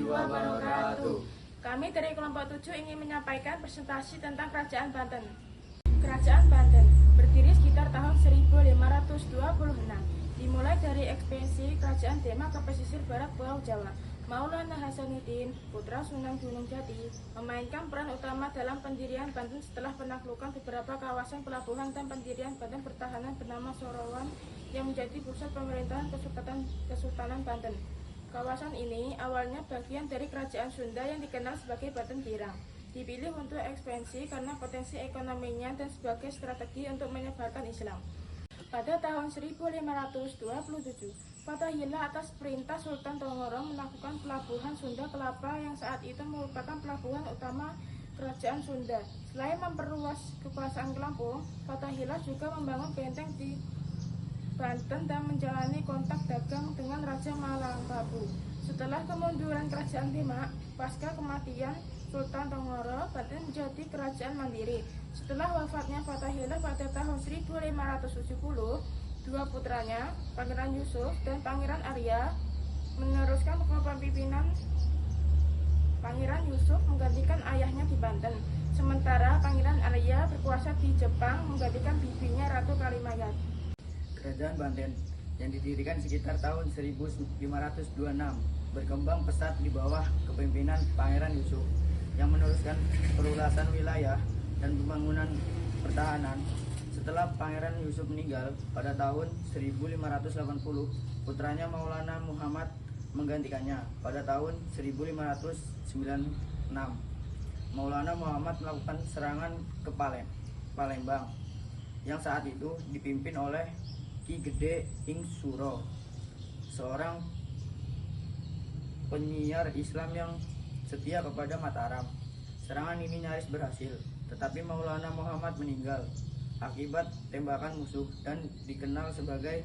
wabarakatuh. Kami dari kelompok 7 ingin menyampaikan presentasi tentang Kerajaan Banten. Kerajaan Banten berdiri sekitar tahun 1526. Dimulai dari ekspansi Kerajaan Demak ke pesisir barat Pulau Jawa. Maulana Hasanuddin, putra Sunan Gunung Jati, memainkan peran utama dalam pendirian Banten setelah penaklukan beberapa kawasan pelabuhan dan pendirian Badan Pertahanan bernama Sorowan yang menjadi pusat pemerintahan Kesultanan Banten. Kawasan ini awalnya bagian dari Kerajaan Sunda yang dikenal sebagai Banten Pirang. Dipilih untuk ekspansi karena potensi ekonominya dan sebagai strategi untuk menyebarkan Islam. Pada tahun 1527, Fathahillah atas perintah Sultan Tongoro melakukan pelabuhan Sunda Kelapa yang saat itu merupakan pelabuhan utama Kerajaan Sunda. Selain memperluas kekuasaan Lampung, Fathahillah juga membangun benteng di Banten dan menjalani kontak dagang dengan Raja Malangkabu. Setelah kemunduran Kerajaan Demak, pasca kematian Sultan Tongoro, Banten menjadi kerajaan mandiri. Setelah wafatnya Fathahillah pada tahun 1570, dua putranya, Pangeran Yusuf dan Pangeran Arya, meneruskan kepemimpinan. Pangeran Yusuf menggantikan ayahnya di Banten, sementara Pangeran Arya berkuasa di Jepang menggantikan bibinya Ratu Kalimayat. Kerajaan Banten yang didirikan sekitar tahun 1526 berkembang pesat di bawah kepemimpinan Pangeran Yusuf yang meneruskan perluasan wilayah dan pembangunan pertahanan. Setelah Pangeran Yusuf meninggal pada tahun 1580, putranya Maulana Muhammad menggantikannya. Pada tahun 1596, Maulana Muhammad melakukan serangan ke Palembang yang saat itu dipimpin oleh Ki Gede Ing Suro, seorang penyiar Islam yang setia kepada Mataram. Serangan ini nyaris berhasil, tetapi Maulana Muhammad meninggal akibat tembakan musuh dan dikenal sebagai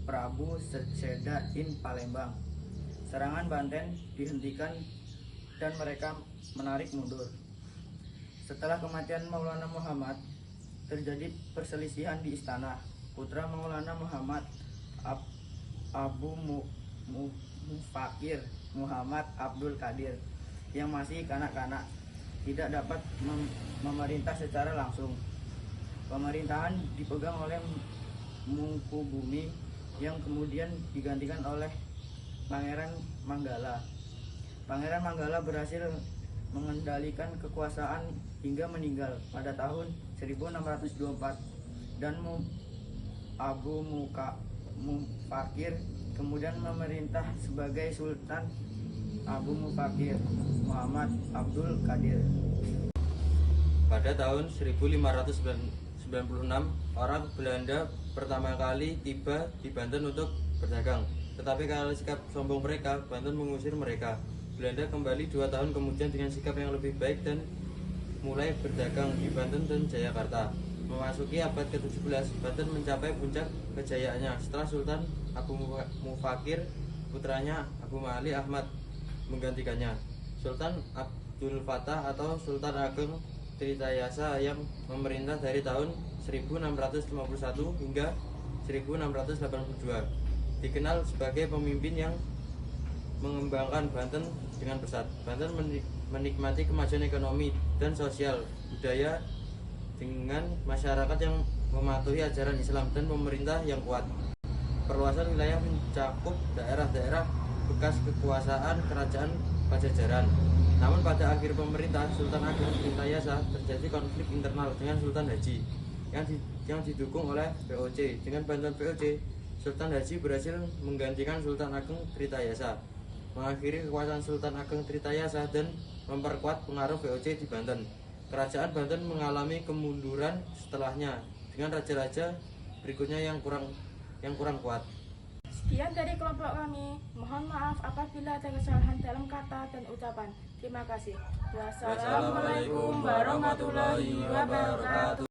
Prabu Sedain Palembang. Serangan Banten dihentikan dan mereka menarik mundur. Setelah kematian Maulana Muhammad, terjadi perselisihan di istana. Putra Maulana Muhammad, Abu Mufakir Muhammad Abdul Qadir, yang masih kanak-kanak, tidak dapat memerintah secara langsung. Pemerintahan dipegang oleh Mangkubumi yang kemudian digantikan oleh Pangeran Manggala. Pangeran Manggala berhasil mengendalikan kekuasaan hingga meninggal pada tahun 1624 dan Abu Mufakir kemudian memerintah sebagai Sultan Abu Mufakir Muhammad Abdul Qadir. Pada tahun 1596, orang Belanda pertama kali tiba di Banten untuk berdagang. Tetapi karena sikap sombong mereka, Banten mengusir mereka. Belanda kembali 2 tahun kemudian dengan sikap yang lebih baik dan mulai berdagang di Banten dan Jayakarta. Memasuki abad ke-17, Banten mencapai puncak kejayaannya setelah Sultan Abu Mufakir, putranya Abu Mali Ahmad, menggantikannya. Sultan Abdul Fattah atau Sultan Ageng Tritayasa yang memerintah dari tahun 1651 hingga 1682, dikenal sebagai pemimpin yang mengembangkan Banten dengan pesat. Banten menikmati kemajuan ekonomi dan sosial budaya dengan masyarakat yang mematuhi ajaran Islam dan pemerintah yang kuat. Perluasan wilayah mencakup daerah-daerah bekas kekuasaan Kerajaan Pajajaran. Namun pada akhir pemerintah Sultan Ageng Tritayasa terjadi konflik internal dengan Sultan Haji yang didukung oleh VOC. Dengan bantuan VOC, Sultan Haji berhasil menggantikan Sultan Ageng Tritayasa, mengakhiri kekuasaan Sultan Ageng Tritayasa dan memperkuat pengaruh VOC di Banten. Kerajaan Banten mengalami kemunduran setelahnya dengan raja-raja berikutnya yang kurang kuat. Sekian dari kelompok kami. Mohon maaf apabila ada kesalahan dalam kata dan ucapan. Terima kasih. Wassalamualaikum warahmatullahi wabarakatuh.